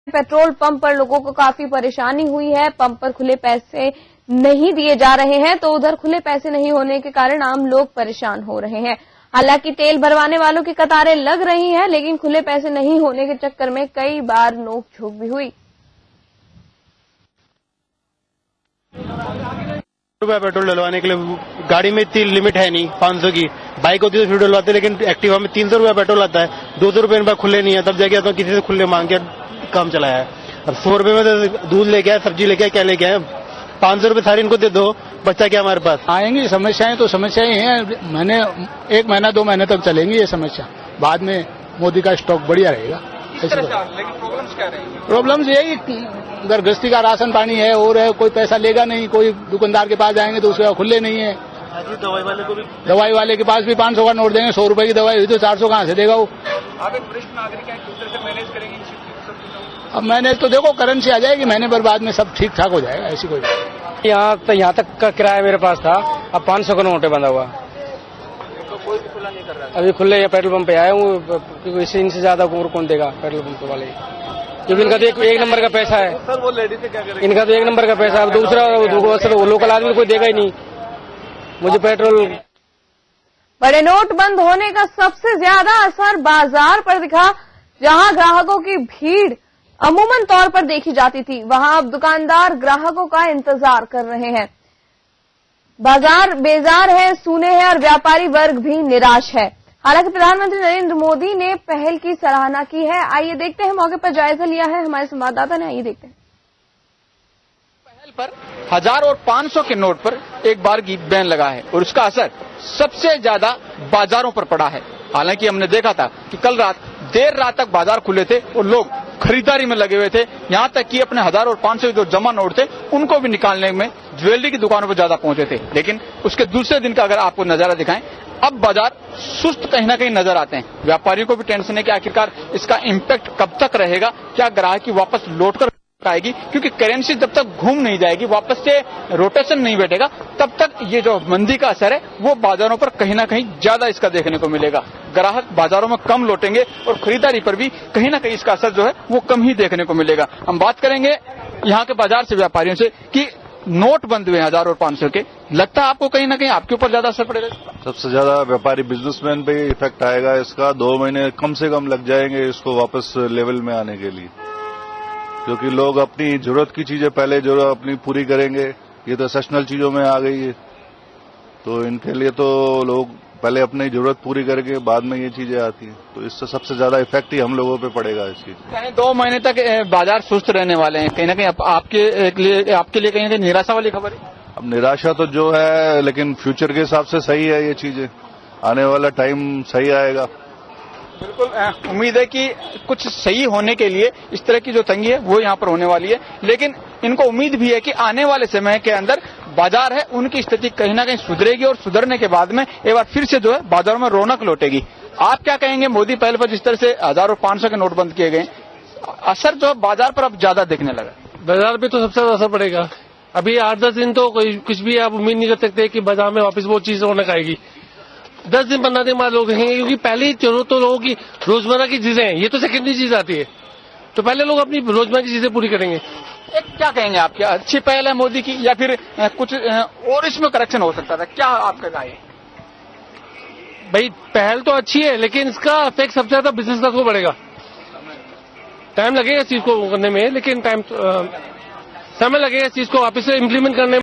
Petrol pump पर लोगों को काफी परेशानी हुई है। पंप पर खुले पैसे नहीं दिए जा रहे हैं, तो उधर खुले पैसे नहीं होने के कारण आम लोग परेशान हो रहे हैं। हालांकि तेल भरवाने वालों की कतारें लग रही हैं, लेकिन खुले पैसे नहीं होने के चक्कर में कई बार नोक-झोंक भी हुई। रुपया पेट्रोल डलवाने के लिए गाड़ी में इतनी लिमिट है नहीं, 500 की बाइक होती है तो फिर डलवाते, लेकिन एक्टिवा में 300 रुपया पेट्रोल आता है, 200 रुपये इन पर खुले नहीं है, तब जाके तो किसी से खुले मांग के काम चलाया है। अब 100 रुपये में तो दूध लेके आए, सब्जी लेके आए, क्या लेके आए, 500 रुपये सारी इनको दे दो, बच्चा क्या हमारे पास। आएंगी समस्याएं तो समस्याएं हैं, महीने 1 महीना 2 महीने तक चलेंगी ये समस्या, बाद में मोदी का स्टॉक बढ़िया रहेगा। लेकिन प्रॉब्लम्स क्या रहेंगी? प्रॉब्लम्स यही अगर गृहस्थी का राशन पानी है और है, कोई पैसा लेगा नहीं, कोई दुकानदार के पास जाएंगे तो उसके खुले नहीं है। दवाई वाले के पास भी 500 का नोट देंगे, 100 रुपए की दवाई हुई तो 400 कहाँ से देगा वो। आप एक वरिष्ठ नागरिक हैं, दूसरे से मैनेज करेंगे? अब मैनेज तो देखो करेंसी आ जाएगी महीने पर, बाद में सब ठीक ठाक हो जाएगा, ऐसी कोई। यहाँ तक का किराया मेरे पास था, अब 500 का नोट है बंधा हुआ। तो कोई भी खुला नहीं कर रहा। अभी खुले पेट्रोल पंप पे आया हूँ, क्योंकि इससे इनसे ज्यादा और कौन देगा पेट्रोल पंप वाले, क्योंकि इनका तो एक नंबर का पैसा है। सर वो लेडी से क्या करेंगे? इनका तो 1 नंबर का पैसा, अब दूसरा लोकल आदमी कोई देगा ही नहीं मुझे पेट्रोल। बड़े नोट बंद होने का सबसे ज्यादा असर बाजार पर दिखा। जहां ग्राहकों की भीड़ अमूमन तौर पर देखी जाती थी, वहां अब दुकानदार ग्राहकों का इंतजार कर रहे हैं। बाजार बेजार है, सूने हैं और व्यापारी वर्ग भी निराश है। हालांकि प्रधानमंत्री नरेंद्र मोदी ने पहल की सराहना की है। आइए देखते हैं, मौके पर जायजा लिया है हमारे संवाददाता ने, आइए देखते हैं। पहल पर 1000 और 500 के नोट पर एक बार की बैन लगा है और उसका असर सबसे ज्यादा बाजारों पर पड़ा है। हालांकि हमने देखा था कि कल रात देर रात तक बाजार खुले थे और लोग खरीदारी में लगे हुए थे, यहाँ तक कि अपने 1000 और 500 जो जमा नोट थे उनको भी निकालने में ज्वेलरी की दुकानों पर ज्यादा पहुंचे थे। लेकिन उसके दूसरे दिन का अगर आपको नजारा दिखाएं, अब बाजार सुस्त कहीं ना कहीं नजर आते हैं। व्यापारियों को भी टेंशन है कि आखिरकार इसका इम्पैक्ट कब तक रहेगा, क्या ग्राहक की वापस लौटकर आएगी, क्योंकि करेंसी जब तक घूम नहीं जाएगी, वापस से रोटेशन नहीं बैठेगा, तब तक ये जो मंदी का असर है वो बाजारों पर कहीं ना कहीं ज्यादा इसका देखने को मिलेगा। ग्राहक बाजारों में कम लौटेंगे और खरीदारी पर भी कहीं ना कहीं इसका असर जो है वो कम ही देखने को मिलेगा। हम बात करेंगे यहाँ के बाजार से व्यापारियों से कि नोट बंद हुए 1000 और 500 के, लगता है आपको कहीं ना कहीं आपके ऊपर ज्यादा असर पड़ेगा? सबसे ज्यादा व्यापारी बिजनेसमैन पे इफेक्ट आएगा इसका। 2 महीने कम से कम लग जाएंगे इसको वापस लेवल में आने के लिए, क्योंकि लोग अपनी जरूरत की चीजें पहले जो अपनी पूरी करेंगे, ये तो सेशनल चीजों में आ गई है, तो इनके लिए तो लोग पहले अपनी जरूरत पूरी करके बाद में ये चीजें आती हैं, तो इससे सबसे ज्यादा इफेक्ट ही हम लोगों पे पड़ेगा इस चीज। 2 महीने तक बाजार सुस्त रहने वाले हैं, कहीं ना कहीं आपके लिए कहीं ना कहीं निराशा वाली खबर है? अब निराशा तो जो है, लेकिन फ्यूचर के हिसाब से सही है ये चीजें, आने वाला टाइम सही आएगा। बिल्कुल उम्मीद है कि कुछ सही होने के लिए इस तरह की जो तंगी है वो यहाँ पर होने वाली है, लेकिन इनको उम्मीद भी है कि आने वाले समय के अंदर बाजार है उनकी स्थिति कहीं ना कहीं सुधरेगी और सुधरने के बाद में एक बार फिर से जो है बाजारों में रौनक लौटेगी। आप क्या कहेंगे मोदी पहल पर जिस तरह से 1000 और 500 के नोट बंद किए गए, असर जो है बाजार पर अब ज्यादा दिखने लगा? बाजार पे तो सबसे ज्यादा असर पड़ेगा। अभी 8-10 दिन तो कुछ भी आप उम्मीद नहीं कर सकते कि बाजार में वापस वो चीज रौनक आएगी। 10 दिन 15 दिन बाद लोग देखेंगे, क्योंकि पहली जरूरत तो लोगों की रोजमर्रा की चीजें हैं, ये तो सेकेंडरी चीज आती है, तो पहले लोग अपनी रोजमर्रा की चीजें पूरी करेंगे। क्या कहेंगे आप, क्या अच्छी पहल है मोदी की या फिर कुछ और इसमें करेक्शन हो सकता था, क्या आपका राय है? भाई पहल तो अच्छी है, लेकिन इसका इफेक्ट सबसे ज्यादा बिजनेस को पड़ेगा। टाइम लगेगा इस चीज को करने में, लेकिन समय लगेगा इस चीज को वापस से इम्प्लीमेंट करने में।